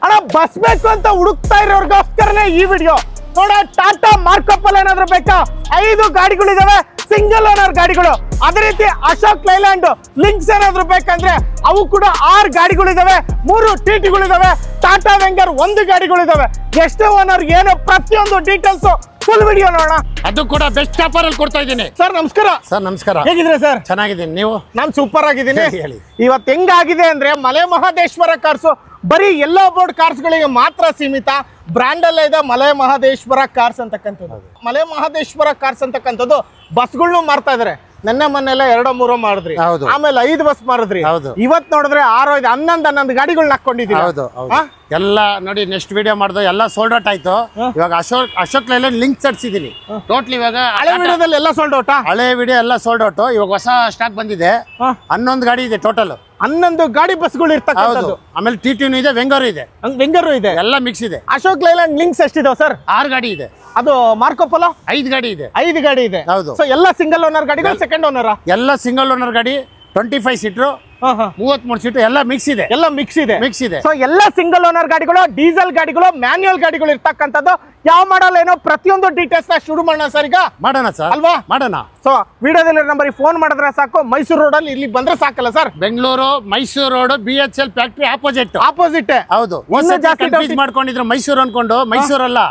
ಅಣ್ಣ ಬಸ್ ಬೇಕು ಅಂತ ಹುಡುಕ್ತಾ ಇರೋರ್ಗೋಸ್ಕರನೇ ಈ ವಿಡಿಯೋ ನೋಡ. ಟಾಟಾ ಮಾರ್ಕೋಪಲ್ ಏನಾದ್ರು ಬೇಕಾ? 5 ಗಾಡಿಗಳಿದಾವೆ, ಸಿಂಗಲ್ ಓನರ್ ಗಾಡಿಗಳು. ಅದೇ ರೀತಿ ಅಶೋಕ್ ಲೈಲ್ಯಾಂಡ್ ಲಿಂಕ್ಸ್ ಏನಾದ್ರು ಬೇಕಂದ್ರೆ ಅವು ಕೂಡ 6 ಗಾಡಿಗಳಿದಾವೆ, 3 ಟಿಟಿಗಳಿದಾವೆ, ಟಾಟಾ ವೆಂಗರ್ 1 ಗಾಡಿಗಳಿದಾವೆ. ಎಷ್ಟು ಓನರ್ ಏನು ಪ್ರತಿಯೊಂದು ಡೀಟೇಲ್ಸ್ ಫುಲ್ ವಿಡಿಯೋ ನೋಡೋಣ. ಅದು ಕೂಡ ಬೆಸ್ಟ್ ಆಫರ್ ಅಲ್ಲಿ ಕೊಡ್ತಾ ಇದ್ದೀನಿ. ಸರ್ ನಮಸ್ಕಾರ. ಸರ್ ನಮಸ್ಕಾರ. ಹೇಗಿದ್ರೆ ಸರ್? ಚೆನ್ನಾಗಿದ್ದೀನಿ, ನೀವು? ನಾನು ಸೂಪರ್ ಆಗಿದ್ದೀನಿ. ಹೇಳಿ. ಇವತ್ತು ಹೆಂಗಾಗಿದೆ ಅಂದ್ರೆ ಮಲೆ ಮಹದೇಶ್ವರ ಕಾರ್ಸು ಬರೀ ಎಲ್ಲೋ ಬೋರ್ಡ್ ಕಾರ್ಸ್ ಗಳಿಗೆ ಮಾತ್ರ ಸೀಮಿತ. ಬ್ರ್ಯಾಂಡ್ ಅಲ್ಲೇ ಇದೆ ಮಲೆ ಮಹದೇಶ್ವರ ಕಾರ್ಸ್ ಅಂತಕ್ಕಂಥದ್ದು. ಮಲೆ ಮಹದೇಶ್ವರ ಕಾರ್ಸ್ ಅಂತಕ್ಕಂಥದ್ದು ಬಸ್ಗಳನ್ನು ಮಾರ್ತಾ ಇದಾರೆ. ನೆನ್ನೆ ಮೊನ್ನೆಲ್ಲ 2-3 ಮಾಡಿದ್ರಿ, ಆಮೇಲೆ 5 ಬಸ್ ಮಾರಿದ್ರಿ. ಇವತ್ ನೋಡಿದ್ರೆ 6, 5, 11 ಗಾಡಿಗಳನ್ನ ಹಾಕೊಂಡಿದ್ದೀವಿ. ಎಲ್ಲ ನೋಡಿ, ನೆಕ್ಸ್ಟ್ ವಿಡಿಯೋ ಮಾಡಿದ್ರು ಎಲ್ಲ ಸೋಲ್ಡ್ ಔಟ್ ಆಯ್ತು. ಇವಾಗ ಅಶೋಕ್ ಲೈಲ್ಯಾಂಡ್ ಲಿಂಕ್ ತರಿಸಿದೀನಿ. ಟೋಟ್ಲಿ ಇವಾಗ ಹಳೆ ವಿಡಿಯೋದಲ್ಲಿ ಎಲ್ಲ ಸೋಲ್ಡ್ ಔಟ್. ಹಳೆ ವಿಡಿಯೋ ಎಲ್ಲ ಸೋಲ್ಡ್ ಔಟ್. ಇವಾಗ ಹೊಸ ಸ್ಟಾಕ್ ಬಂದಿದೆ. 11 ಗಾಡಿ ಇದೆ ಟೋಟಲ್. 11 ಗಾಡಿ ಬಸ್ಗಳು ಇರ್ತಕ್ಕಂಥದ್ದು. ಆಮೇಲೆ ಟಿಟಿನೂ ಇದೆ, ವೆಂಗರು ಇದೆ. ವೆಂಗರು ಇದೆ, ಎಲ್ಲ ಮಿಕ್ಸ್ ಇದೆ. ಅಶೋಕ್ ಲೈಲ್ಯಾಂಡ್ ಲಿಂಕ್ಸ್ ಎಷ್ಟಿದಾವೆ ಸರ್? 6 ಗಾಡಿ ಇದೆ. ಅದು ಮಾರ್ಕೋಪೋಲೋ 5 ಗಾಡಿ ಇದೆ. 5 ಗಾಡಿ ಇದೆ. ಹೌದು. ಸೊ ಎಲ್ಲ ಸಿಂಗಲ್ ಓನರ್ ಗಾಡಿಗಳು, ಸೆಕೆಂಡ್ ಓನರ್ ಎಲ್ಲ ಸಿಂಗಲ್ ಓನರ್ ಗಾಡಿ. 25 ಸೀಟರ್, 33 ಸೀಟರ್, ಎಲ್ಲ ಮಿಕ್ಸ್ ಇದೆ. ಎಲ್ಲ ಮಿಕ್ಸ್ ಇದೆ. ಮಿಕ್ಸ್ ಇದೆ. ಸೊ ಎಲ್ಲ ಸಿಂಗಲ್ ಓನರ್ ಗಾಡಿಗಳು, ಡೀಸೆಲ್ ಗಾಡಿಗಳು, ಮ್ಯಾನ್ಯುಯಲ್ ಗಾಡಿಗಳು ಇರ್ತಕ್ಕಂಥದ್ದು. ಯಾವ ಮಾಡಲ್ ಏನೋ ಪ್ರತಿಯೊಂದು ಡೀಟೇಲ್ಸ್ ಶುರು ಮಾಡೋಣ ಸರ್. ಈಗ ಮಾಡೋಣ ಸರ್ ಅಲ್ವಾ? ಮಾಡೋಣ. ಸೊ ವಿಡಿಯೋದಲ್ಲಿ ನಂಬರಿಗೆ ಫೋನ್ ಮಾಡಿದ್ರೆ ಸಾಕು. ಮೈಸೂರು ರೋಡ್ ಅಲ್ಲಿ ಇಲ್ಲಿ ಬಂದ್ರೆ ಸಾಕಲ್ಲ sir? Bengaluru Mysuru road BHL factory opposite. ಹೌದು. ಕನ್ಫ್ಯೂಸ್ ಮಾಡ್ಕೊಂಡಿದ್ರು ಮೈಸೂರು ಅನ್ಕೊಂಡು. ಮೈಸೂರಲ್ಲ,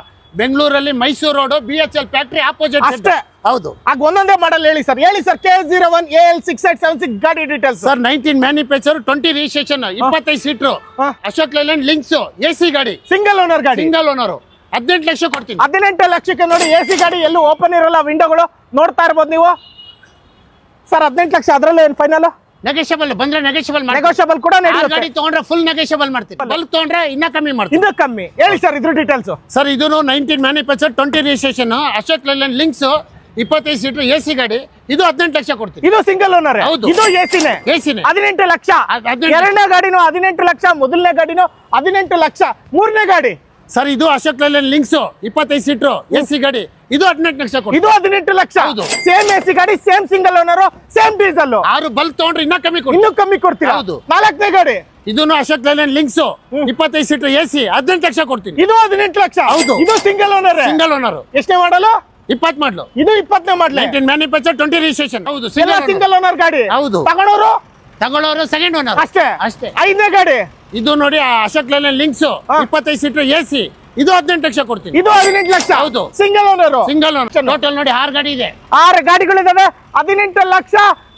ಬೆಂಗಳೂರಲ್ಲಿ Mysuru road BHL factory opposite ಅಷ್ಟೇ. ಹೌದು. ಆಗ ಒಂದೊಂದೇ ಮಾಡಲ್ ಹೇಳಿ ಸರ್. ಹೇಳಿ ಸರ್. K01 AL 6876 ಗಾಡಿ details sir. 19 manufacture, 20 registration, 25 seater, Ashok Leyland links, AC ಗಾಡಿ, ಸಿಂಗಲ್ ಓನರ್ ಗಾಡಿ. ಸಿಂಗಲ್ ಓನರ್ 18 ಲಕ್ಷ ಕೊಡ್ತೀನಿ. 18 ಲಕ್ಷಕ್ಕೆ ನೋಡಿ. AC ಗಾಡಿ ಎಲ್ಲೂ ಓಪನ್ ಇರಲ್ಲ, ವಿಂಡೋಗಳು ನೋಡ್ತಾ ಇರ್ಬೋದು ನೀವು ಸರ್. 18 ಲಕ್ಷ ಅದರಲ್ಲೇ ಏನು ಫೈನಲ್? ನೆಗೋಷಿಯಬಲ್ ಬಂದ್ರೆ ನೆಗೋಷಿಯಬಲ್ ಕೂಡ ಗಾಡಿ ತಗೊಂಡ್ರೆ ಫುಲ್ ನೆಗೋಷಿಯಬಲ್ ಮಾಡ್ತೀನಿ. ಬಲ್ಕ್ ತಗೊಂಡ್ರೆ ಇನ್ನ ಕಮ್ಮಿ ಮಾಡ್ತೀನಿ. ಇನ್ನ ಕಮ್ಮಿ. ಹೇಳಿ ಸರ್ ಇದ್ರ ಡೀಟೇಲ್ಸ್. ಸರ್ ಇದು 19 manufacture, 20 registration, Ashok Leyland links, 25 seater, AC ಗಾಡಿ. ಇದು 18 ಲಕ್ಷ ಕೊಡ್ತೀನಿ. ಇದು ಸಿಂಗಲ್ ಓನರ್. ಇದು ACನೇ. 18 ಲಕ್ಷ. ಎರಡನೇ ಗಾಡಿನೂ 18 ಲಕ್ಷ, ಮೊದಲನೇ ಗಾಡಿನೂ 18 ಲಕ್ಷ, ಮೂರನೇ ಗಾಡಿ ಸರ್ ಇದು Ashok Leyland links, 25 seater, AC ಗಾಡಿ. ಇದು 18 ಲಕ್ಷ ಕೊಡ್ತೀನಿ. ಇದು 18 ಲಕ್ಷ. ಸೇಮ್ AC ಗಾಡಿ, same single owner, same diesel. 6 bulk ತಗೊಂಡ್ರೆ ಇನ್ನ ಕಮ್ಮಿ ಕೊಡ್ತೀರಾ? ಹೌದು. 4ನೇ ಗಾಡಿ ಇದು Ashok Leyland links, 25 seater, AC, 18 lakh ಕೊಡ್ತೀನಿ. ಇದು 18 ಲಕ್ಷ. ಹೌದು. ಇದು ಸಿಂಗಲ್ ಓನರ್. ಎಷ್ಟೇ ಮಾಡಲು? 20 ಮಾಡಲು. ಇದು 20ನೇ ಮಾಡಲು. 19 ಮ್ಯಾನುಫ್ಯಾಕ್ಚರ್, 20 ರಿಜಿಸ್ಟ್ರೇಷನ್. ಹೌದು. ಸಿಂಗಲ್ ಓನರ್ ಗಾಡಿ. ಹೌದು. ತಗೊಳ್ಳೋರು ಸೆಕೆಂಡ್ ಓನರ್ ಅಷ್ಟೇ. 5ನೇ ಗಾಡಿ ಇದು ನೋಡಿ, Ashok Leyland links, 25 seater, AC. ಇದು 18 ಲಕ್ಷ ಕೊಡ್ತೀನಿ. ಇದು 18 ಲಕ್ಷ. ಹೌದು. Single owner. ಟೋಟಲ್ ನೋಡಿ 6 ಗಾಡಿ ಇದೆ. 6 ಗಾಡಿಗಳಿದಾವೆ. 18 ಲಕ್ಷ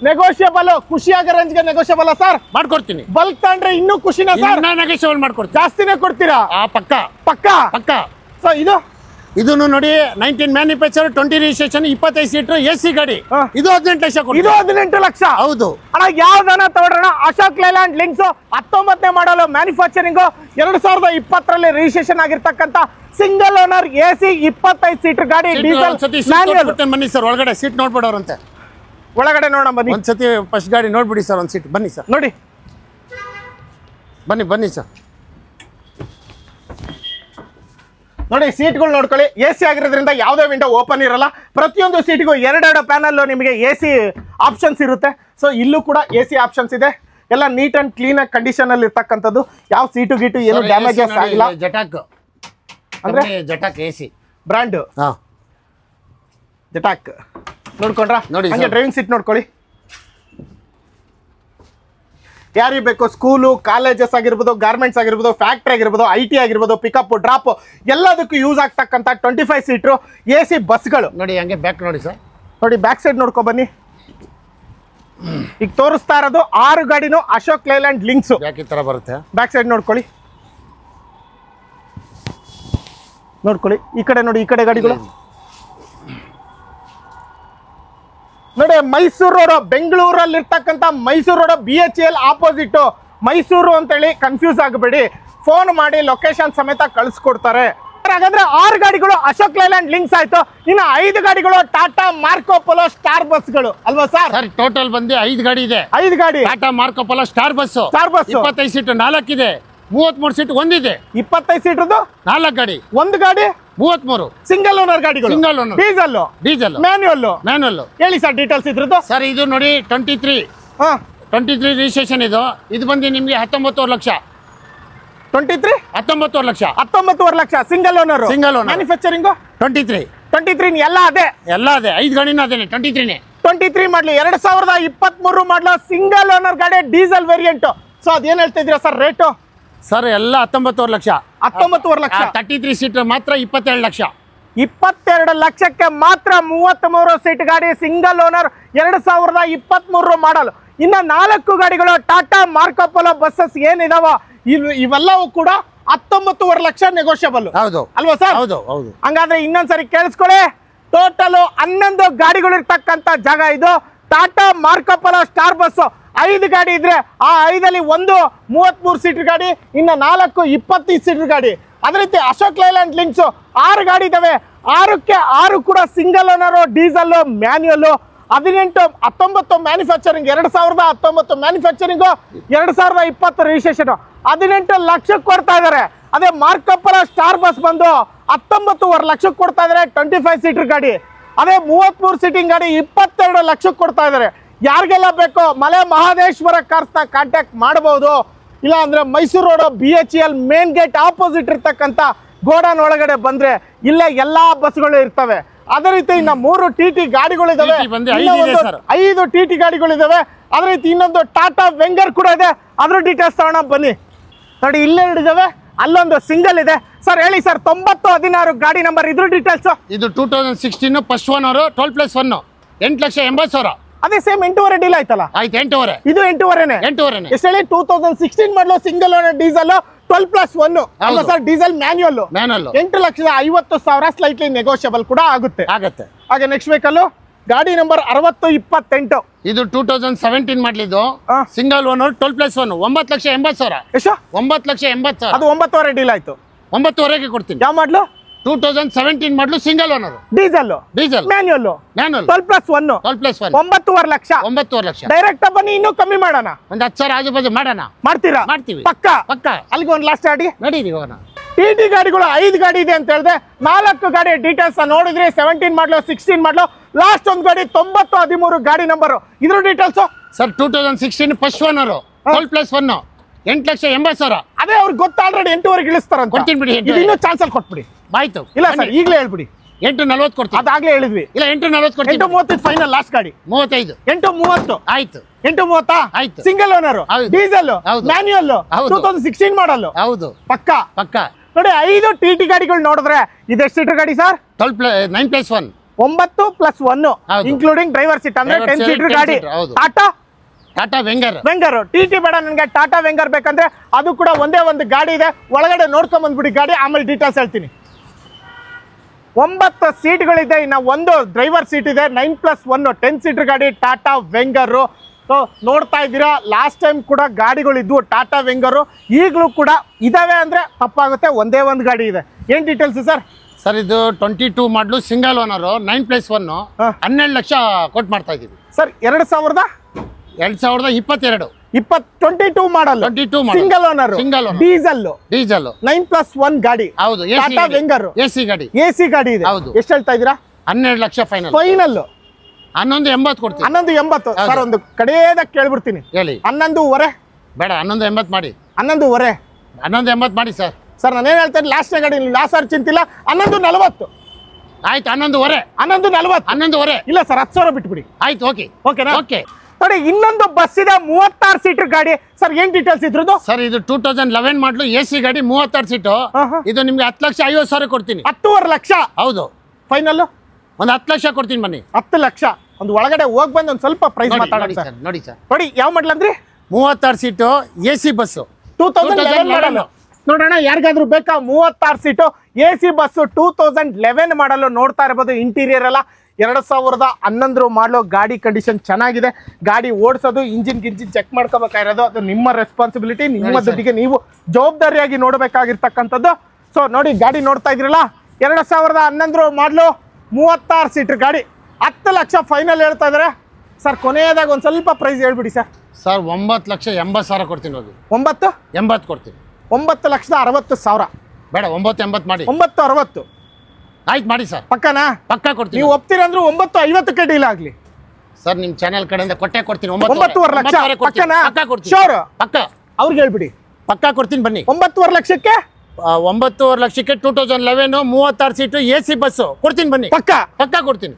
ನೆಗೋಷಿಯಬಲ್. ಖುಷಿಯಾಗ ರೇಂಜ್ಗೆ ನೆಗೋಷಿಯಬಲ್ ಸರ್ ಮಾಡ್ಕೊಡ್ತೀನಿ. ಬಲ್ಕ್ ತಗೊಂಡ್ರೆ ಇನ್ನೂ ಖುಷಿನ ಸರ್? ನೆಗೋಷಿಯಬಲ್ ಮಾಡ್ಕೊಡ್ತೀನಿ. ಜಾಸ್ತಿನೇ ಕೊಡ್ತೀರಾ? ಪಕ್ಕ. ಸೊ ಇದು ನೋಡಿ, 19 ಮ್ಯಾನುಫ್ಯಾಕ್ಚರ್, 20 ರಿಜಿಸ್ಟ್ರೇಷನ್, 25 ಸೀಟರ್, AC ಗಾಡಿ. ಇದು 18 ಲಕ್ಷ ಕೊಡ್ತೀನಿ. ಇದು 18 ಲಕ್ಷ. ಹೌದು. ಅಣ್ಣ ಯಾವ್ದನ್ನ ತಗೊಳ್ಳೋಣ? ಅಶೋಕ್ ಲೈಲ್ಯಾಂಡ್ ಲಿಂಕ್ಸ್, 19ನೇ ಮಾಡಲು, ಮ್ಯಾನುಫ್ಯಾಕ್ಚರಿಂಗ್, 2020ರಲ್ಲಿ ರಿಜಿಸ್ಟ್ರೇಷನ್ ಆಗಿರ್ತಕ್ಕಂಥ ಸಿಂಗಲ್ ಓನರ್, AC, 25 ಸೀಟರ್ ಗಾಡಿ, ಡೀಸೆಲ್, ಮ್ಯಾನ್ಯುಯಲ್. ಬನ್ನಿ ಸರ್, ಒಳಗಡೆ ಸೀಟ್ ನೋಡ್ಬಿಡೋರಂತೆ. ಒಳಗಡೆ ನೋಡೋಣ ಬನ್ನಿ. ಒಂದ್ಸತಿ ಫಸ್ಟ್ ಗಾಡಿ ನೋಡ್ಬಿಡಿ ಸರ್. ಒಂದು ಸೀಟ್ ಬನ್ನಿ ಸರ್. ನೋಡಿ ಬನ್ನಿ ಸರ್. ನೋಡಿ ಸೀಟ್ಗಳು ನೋಡ್ಕೊಳ್ಳಿ. AC ಆಗಿರೋದ್ರಿಂದ ಯಾವುದೇ ವಿಂಡೋ ಓಪನ್ ಇರಲ್ಲ. ಪ್ರತಿಯೊಂದು ಸೀಟಿಗೂ 2 ಪ್ಯಾನಲ್ ನಿಮಗೆ AC ಆಪ್ಷನ್ಸ್ ಇರುತ್ತೆ. ಸೊ ಇಲ್ಲೂ ಕೂಡ AC ಆಪ್ಷನ್ಸ್ ಇದೆ. ಎಲ್ಲ ನೀಟ್ ಅಂಡ್ ಕ್ಲೀನ್ ಆಗಿ ಕಂಡೀಷನ್ ಅಲ್ಲಿ ಇರ್ತಕ್ಕಂಥದ್ದು. ಯಾವ ಸೀಟು ಗೀಟು ಏನು ಡ್ಯಾಮೇಜಸ್ ಆಗಿಲ್ಲ. ಜಟಾಕ್ ಅಂದ್ರೆ ಜಟಾಕ್ AC ಬ್ರ್ಯಾಂಡ್. ಜಟಾಕ್ ನೋಡ್ಕೊಂಡ್ರ? ನೋಡಿ ಹಂಗೆ ಡ್ರೈವಿಂಗ್ ಸೀಟ್ ನೋಡ್ಕೊಳ್ಳಿ. ಯಾರಿಗೆ ಬೇಕು, ಸ್ಕೂಲು, ಕಾಲೇಜಸ್ ಆಗಿರ್ಬೋದು, ಗಾರ್ಮೆಂಟ್ಸ್ ಆಗಿರ್ಬೋದು, ಫ್ಯಾಕ್ಟ್ರಿ ಆಗಿರ್ಬೋದು, IT ಆಗಿರ್ಬೋದು, ಪಿಕಪ್ ಡ್ರಾಪ್ ಎಲ್ಲದಕ್ಕೂ ಯೂಸ್ ಆಗ್ತಕ್ಕಂಥ 25 ಸೀಟ್ರು AC ಬಸ್ಗಳು. ನೋಡಿ ಹಂಗೆ ಬ್ಯಾಕ್ ನೋಡಿ ಸರ್. ನೋಡಿ ಬ್ಯಾಕ್ ಸೈಡ್ ನೋಡ್ಕೊ ಬನ್ನಿ. ಈಗ ತೋರಿಸ್ತಾ ಇರೋದು 6 ಗಾಡಿನೂ ಅಶೋಕ್ ಲೈಲ್ಯಾಂಡ್ ಲಿಂಕ್ಸ್. ಈ ತರ ಬರುತ್ತೆ. ಬ್ಯಾಕ್ ಸೈಡ್ ನೋಡ್ಕೊಳ್ಳಿ. ಈ ಕಡೆ ನೋಡಿ, ಈ ಕಡೆ ಗಾಡಿಗಳು ನೋಡಿ. ಮೈಸೂರು ರೋಡ್, ಬೆಂಗಳೂರಲ್ಲಿ ಇರ್ತಕ್ಕಂಥ Mysuru road BHL opposite. Mysuru ಅಂತೇಳಿ ಕನ್ಫ್ಯೂಸ್ ಆಗಬೇಡಿ. ಫೋನ್ ಮಾಡಿ ಲೊಕೇಶನ್ ಸಮೇತ ಕಳಿಸ್ಕೊಡ್ತಾರೆ. ಹಾಗಾದ್ರೆ 6 ಗಾಡಿಗಳು ಅಶೋಕ್ ಲೈಲ್ಯಾಂಡ್ ಲಿಂಕ್ಸ್ ಆಯ್ತು. ಇನ್ನು 5 ಗಾಡಿಗಳು ಟಾಟಾ ಮಾರ್ಕೋಪೋಲೋ ಸ್ಟಾರ್ ಬಸ್ಗಳು ಅಲ್ವಾ ಸರ್? ಟೋಟಲ್ ಬಂದು 5 ಗಾಡಿ ಇದೆ. 5 ಗಾಡಿ Tata Marco Polo star bus. 25 seat 4 ಇದೆ, 33 ಸೀಟ್ ಒಂದಿದೆ. 25 ಸೀಟರ್ದು 4 ಗಾಡಿ, ಒಂದು ಗಾಡಿ 33 ಸಿಂಗಲ್ ಓನರ್ ಗಾಡಿಗಳು. Single owner, diesel, manual. ಹೇಳಿ ಸರ್ ಡೀಟೇಲ್ಸ್ ಇದ್ರದ್ದು. ಸರ್ ಇದು ನೋಡಿ 23 ರಿಜಿಸ್ಟ್ರೇಷನ್. ಇದು ಬಂದು ನಿಮಗೆ 19 lakh. 23 19 lakh 19 lakh single owner manufacturing 23 ಎಲ್ಲ ಅದೇ 5 ಗಾಡಿನ ಅದೇನೆ 23 ಮಾಡಲಿ 2023 ಮಾಡಲ ಸಿಂಗಲ್ ಓನರ್ ಗಾಡಿ ಡೀಸೆಲ್ ವೇರಿಯಂಟ್ ಸೊ ಅದೇನ್ ಹೇಳ್ತಾ ಇದ್ದೀರಾ ಸರ್ ರೇಟು ಸರ್ ಎಲ್ಲ 19 ಲಕ್ಷ 33 ಸೀಟ್ ಮಾತ್ರ 22 ಲಕ್ಷ 22 ಲಕ್ಷಕ್ಕೆ ಮಾತ್ರ 33 ಸೀಟ್ ಗಾಡಿ ಸಿಂಗಲ್ ಓನರ್ 2023 ಮಾಡಲ್ ಇನ್ನ 4 ಗಾಡಿಗಳು ಟಾಟಾ ಮಾರ್ಕೊ ಪೋಲೋ ಬಸ್ಸಸ್ ಏನಿದಾವ ಇವೆಲ್ಲವೂ ಕೂಡ 19 ಲಕ್ಷ ನೆಗೋಷಿಯಬಲ್ ಅಲ್ವಾ ಸರ್ ಹಂಗಾದ್ರೆ ಇನ್ನೊಂದ್ಸರಿ ಕೇಳಿಸ್ಕೊಳ್ಳಿ ಟೋಟಲ್ 11 ಗಾಡಿಗಳು ಇರ್ತಕ್ಕಂತ ಜಾಗ ಇದು ಟಾಟಾ ಮಾರ್ಕೊ ಪೋಲೋ ಸ್ಟಾರ್ ಬಸ್ 5 ಗಾಡಿ ಇದ್ರೆ ಆ 5ಅಲ್ಲಿ ಒಂದು 33 ಸೀಟರ್ ಗಾಡಿ ಇನ್ನ 4 25 ಸೀಟರ್ ಗಾಡಿ ಅದೇ ರೀತಿ ಅಶೋಕ್ ಲೈಲ್ಯಾಂಡ್ ಲಿಂಕ್ಸ್ 6 ಗಾಡಿ ಇದಾವೆ 6ಕ್ಕೆ 6 ಕೂಡ single owner diesel manual 19 manufacturing 2019 manufacturing 2020 registration 18 ಲಕ್ಷಕ್ಕೆ ಕೊಡ್ತಾ ಇದಾರೆ ಅದೇ ಮಾರ್ಕೊ ಪೋಲೋ ಸ್ಟಾರ್ ಬಸ್ ಬಂದು 19 ಲಕ್ಷಕ್ಕೆ ಕೊಡ್ತಾ ಇದಾರೆ 25 ಸೀಟರ್ ಗಾಡಿ ಅದೇ 33 ಸೀಟಿಂಗ್ ಗಾಡಿ 22 ಲಕ್ಷಕ್ಕೆ ಕೊಡ್ತಾ ಇದಾರೆ ಯಾರಿಗೆಲ್ಲ ಬೇಕೋ ಮಲೆ ಮಹದೇಶ್ವರ ಕಾರ್ಸ್ನ ಕಾಂಟ್ಯಾಕ್ಟ್ ಮಾಡಬಹುದು ಇಲ್ಲ ಅಂದ್ರೆ Mysuru road BHEL main gate opposite ಇರ್ತಕ್ಕಂಥ ಗೋಡನ್ ಒಳಗಡೆ ಬಂದ್ರೆ ಇಲ್ಲೇ ಎಲ್ಲಾ ಬಸ್ಗಳು ಇರ್ತವೆ ಅದೇ ರೀತಿ ಇನ್ನ 3 TT ಗಾಡಿಗಳಿದಾವೆ 5 TT ಗಾಡಿಗಳಿದಾವೆ ಅದೇ ರೀತಿ ಇನ್ನೊಂದು ಟಾಟಾ ವೆಂಗರ್ ಕೂಡ ಇದೆ ಅದ್ರ ಡೀಟೇಲ್ಸ್ ತಗೋಣ ಬನ್ನಿ ನೋಡಿ ಇಲ್ಲೇ ಇದಾವೆ ಅಲ್ಲೊಂದು ಸಿಂಗಲ್ ಇದೆ ಸರ್ ಹೇಳಿ ಸರ್ 9016 ಗಾಡಿ ನಂಬರ್ ಇದ್ರ ಡೀಟೇಲ್ಸ್ ಇದು 2016 ಫಸ್ಟ್ ಓನರ್ 12+1 8,80,000 ಅದೇ ಸೇಮ್ 8.5 ಡೀಲ್ ಆಯ್ತಲ್ಲ ಆಯ್ತು 8.5 ಇದು 8.5 ಎಷ್ಟು ಹೇಳಿ 2016 ಮಾಡಲು ಸಿಂಗಲ್ ಓನರ್ ಡೀಸೆಲ್ 12+1 ಅಲ್ಲ sir diesel manual 8,50,000 slightly negotiable ಕೂಡ ಆಗುತ್ತೆ ಹಾಗೆ ನೆಕ್ಸ್ಟ್ ವೆಹಿಕಲ್ ಗಾಡಿ ನಂಬರ್ 6028 ಇದು 2017 ಮಾಡಲಿದ್ದು ಸಿಂಗಲ್ ಓನರ್ 12+1 9,80,000 ಎಷ್ಟು 9,80,000 ಅದು 9.5 ಡೀಲ್ ಆಯ್ತು 9.5ಗೆ ಕೊಡ್ತೀನಿ ಯಾವ ಮಾಡ್ಲು 2017 ಮಾಡಲು single owner diesel manual 12+1 9.5 lakh direct ಬನ್ನಿ ಇನ್ನೂ ಕಮ್ಮಿ ಮಾಡೋಣ ಒಂದು 10,000 ಆಜುಬಾಜು ಮಾಡೋಣ ಮಾಡ್ತೀವಿ ಪಕ್ಕ ಅಲ್ಲಿಗೆ ಒಂದು ಲಾಸ್ಟ್ ಗಾಡಿ ನಡೀರಿ ಹೋಗೋಣ TT ಗಾಡಿಗಳು 5 ಗಾಡಿ ಇದೆ ಅಂತ ಹೇಳಿದೆ 4 ಗಾಡಿ ಡೀಟೇಲ್ಸ್ ನೋಡಿದ್ರೆ 17 ಮಾಡಲು 16 ಮಾಡಲು ಲಾಸ್ಟ್ ಒಂದು ಗಾಡಿ 9013 ಗಾಡಿ ನಂಬರ್ ಇದ್ರ ಡೀಟೇಲ್ಸ್ ಸರ್ 2016 ಫಸ್ಟ್ ಓನರ್ 12+1 8,80,000 ಅದೇ ಅವ್ರಿಗೆ ಗೊತ್ತ ಆಲ್ರೆಡಿ 8.5 ಇಳಿಸ್ತಾರ ಕೊಡ್ತೀನಿ ಬಿಡಿ ಇನ್ನೂ ಚಾನ್ಸ್ ಅಲ್ಲಿ ಕೊಟ್ಬಿಡಿ ಆಯ್ತು ಇಲ್ಲ ಸರ್ ಈಗಲೇ ಹೇಳ್ಬಿಡಿ 8.40 ಕೊಡ್ತೀನಿ ಅದಾಗ್ಲೇ ಹೇಳಿದ್ವಿ ಇಲ್ಲ 8.40 ಕೊಡ್ತೀನಿ 8.30 ಫೈನಲ್ ಲಾಸ್ಟ್ ಗಾಡಿ 35 8.30 ಆಯ್ತು 8.30 ಆಯ್ತು ಸಿಂಗಲ್ ಓನರ್ ಡೀಸೆಲ್ ಮ್ಯಾನ್ಯುಯಲ್ 2016 ಮಾಡಲ್ ಹೌದು ಪಕ್ಕ ನೋಡಿ 5 TT ಗಾಡಿಗಳು ನೋಡಿದ್ರೆ ಇದೆಷ್ಟು ಸೀಟರ್ ಗಾಡಿ ಸರ್ 9+1 9+1 ಇನ್ಕ್ಲೂಡಿಂಗ್ ಡ್ರೈವರ್ ಸೀಟ್ ಅಂದ್ರೆ 10 ಸೀಟರ್ ಗಾಡಿ ಟಾಟಾ ವೆಂಗರ್ TT ಬೇಡ ನನಗೆ ಟಾಟಾ ವೆಂಗರ್ ಬೇಕಂದ್ರೆ ಅದು ಕೂಡ ಒಂದೇ ಒಂದು ಗಾಡಿ ಇದೆ ಒಳಗಡೆ ನೋಡ್ಕೊಂಡ್ ಬಂದ್ಬಿಡಿ ಗಾಡಿ ಆಮೇಲೆ ಡೀಟೇಲ್ಸ್ ಹೇಳ್ತೀನಿ 9 ಸೀಟ್ಗಳಿದೆ ಇನ್ನು ಒಂದು ಡ್ರೈವರ್ ಸೀಟ್ ಇದೆ 9+1 10 ಸೀಟರ್ ಗಾಡಿ ಟಾಟಾ ವೆಂಗರ್ ಸೊ ನೋಡ್ತಾ ಇದ್ದೀರಾ ಲಾಸ್ಟ್ ಟೈಮ್ ಕೂಡ ಗಾಡಿಗಳಿದ್ವು ಟಾಟಾ ವೆಂಗರ್ ಈಗಲೂ ಕೂಡ ಇದಾವೆ ಅಂದ್ರೆ ತಪ್ಪಾಗುತ್ತೆ ಒಂದೇ ಒಂದು ಗಾಡಿ ಇದೆ ಏನ್ ಡೀಟೇಲ್ಸ್ ಸರ್ ಇದು 22 ಮಾಡಲು ಸಿಂಗಲ್ ಓನರ್ 9+1 12 ಲಕ್ಷ ಕೊಟ್ಟು ಮಾಡ್ತಾ ಇದೀವಿ sir 2022 22 model single owner diesel 9+1 ಗಾಡಿ ಹೌದು ಟಾಟಾ ವೆಂಗರ್ AC ಗಾಡಿ ಇದೆ ಎಷ್ಟು ಹೇಳ್ತಾ ಇದೀರಾ 12 ಲಕ್ಷ ಫೈನಲ್ 1180 ಕೊಡ್ತೀನಿ 1180 ಸರ್ ಒಂದು ಕಡೆಯದ ಕೇಳ್ಬಿಡ್ತೀನಿ ಹೇಳಿ 11.5 ಬೇಡ 1180 ಮಾಡಿ 11.5 ಮಾಡಿ ಸರ್ ನಾನೇನ್ ಹೇಳ್ತೇನೆ ಲಾಸ್ಟ್ ಗಾಡಿ ಲಾಸ್ಟ್ ಆರ್ ಚಿಂತಿಲ್ಲ 1140 ಆಯ್ತು 11.40 ಇಲ್ಲ ಸರ್ 10,000 ಬಿಟ್ಬಿಡಿ ಆಯ್ತು ಓಕೆ ನೋಡಿ ಇನ್ನೊಂದು ಬಸ್ ಇದೆ 36 ಸೀಟರ್ ಗಾಡಿ ಸರ್ ಏನ್ ಡೀಟೇಲ್ಸ್ ಇದ್ರದ್ದು ಸರ್ ಇದು 2011 ಮಾಡಲು AC ಗಾಡಿ 36 ಸೀಟು ಇದು ನಿಮ್ಗೆ 10,50,000 ಕೊಡ್ತೀನಿ 10.5 ಲಕ್ಷ ಹೌದು ಫೈನಲ್ ಒಂದು 10 ಲಕ್ಷ ಕೊಡ್ತೀನಿ ಬನ್ನಿ 10 ಲಕ್ಷ ಒಂದು ಒಳಗಡೆ ಹೋಗಿ ಬಂದು ಒಂದು ಸ್ವಲ್ಪ ಪ್ರೈಸ್ ಮಾತಾಡೋಣ ಸರ್ ನೋಡಿ ಯಾವ ಮಾಡಲ್ ಅಂದ್ರೆ 36 ಸೀಟು AC ಬಸ್ 2011 ಮಾಡಲ್ ನೋಡೋಣ ಯಾರಿಗಾದ್ರೂ ಬೇಕಾ 36 ಸೀಟು AC ಬಸ್ 2011 ಮಾಡಲು ನೋಡ್ತಾ ಇರಬಹುದು ಇಂಟೀರಿಯರ್ ಎಲ್ಲ 2011 ಮಾಡಲು ಗಾಡಿ ಕಂಡೀಷನ್ ಚೆನ್ನಾಗಿದೆ ಗಾಡಿ ಓಡಿಸೋದು ಇಂಜಿನ್ ಚೆಕ್ ಮಾಡ್ಕೋಬೇಕಾಗಿರೋದು ಅದು ನಿಮ್ಮ ರೆಸ್ಪಾನ್ಸಿಬಿಲಿಟಿ ನಿಮ್ಮ ದುಡ್ಡಿಗೆ ನೀವು ಜವಾಬ್ದಾರಿಯಾಗಿ ನೋಡಬೇಕಾಗಿರ್ತಕ್ಕಂಥದ್ದು ಸೊ ನೋಡಿ ಗಾಡಿ ನೋಡ್ತಾ ಇದ್ರಲ್ಲ 2011 ಮಾಡಲು 36 ಸೀಟರ್ ಗಾಡಿ 10 ಲಕ್ಷ ಫೈನಲ್ ಹೇಳ್ತಾ ಇದಾರೆ ಸರ್ ಕೊನೆಯದಾಗ ಒಂದು ಸ್ವಲ್ಪ ಪ್ರೈಸ್ ಹೇಳ್ಬಿಡಿ ಸರ್ 9,80,000 ಕೊಡ್ತೀನಿ ಹೋಗಿ 980 ಕೊಡ್ತೀನಿ 9,60,000 ಬೇಡ 980 ಮಾಡಿ 960 ಆಯ್ತು ಮಾಡಿ ಸರ್ ಪಕ್ಕ ಕೊಡ್ತೀನಿ ನೀವು ಒಪ್ತೀರಂದ್ರೆ 950ಕ್ಕೆ ಡೀಲ್ ಆಗಲಿ ಸರ್ ನಿಮ್ಮ ಚಾನೆಲ್ ಕಡೆಯಿಂದ ಕೊಟ್ಟೆ ಕೊಡ್ತೀನಿ 9.5 ಲಕ್ಷ ಪಕ್ಕ ಅವ್ರಿಗೆ ಹೇಳ್ಬಿಡಿ ಪಕ್ಕಾ ಕೊಡ್ತೀನಿ ಬನ್ನಿ. 9.5 ಲಕ್ಷಕ್ಕೆ 9.5 ಲಕ್ಷಕ್ಕೆ 2011 36 ಸೀಟು AC ಬಸ್ಸು ಕೊಡ್ತೀನಿ ಬನ್ನಿ. ಪಕ್ಕಾ ಪಕ್ಕಾ ಕೊಡ್ತೀನಿ.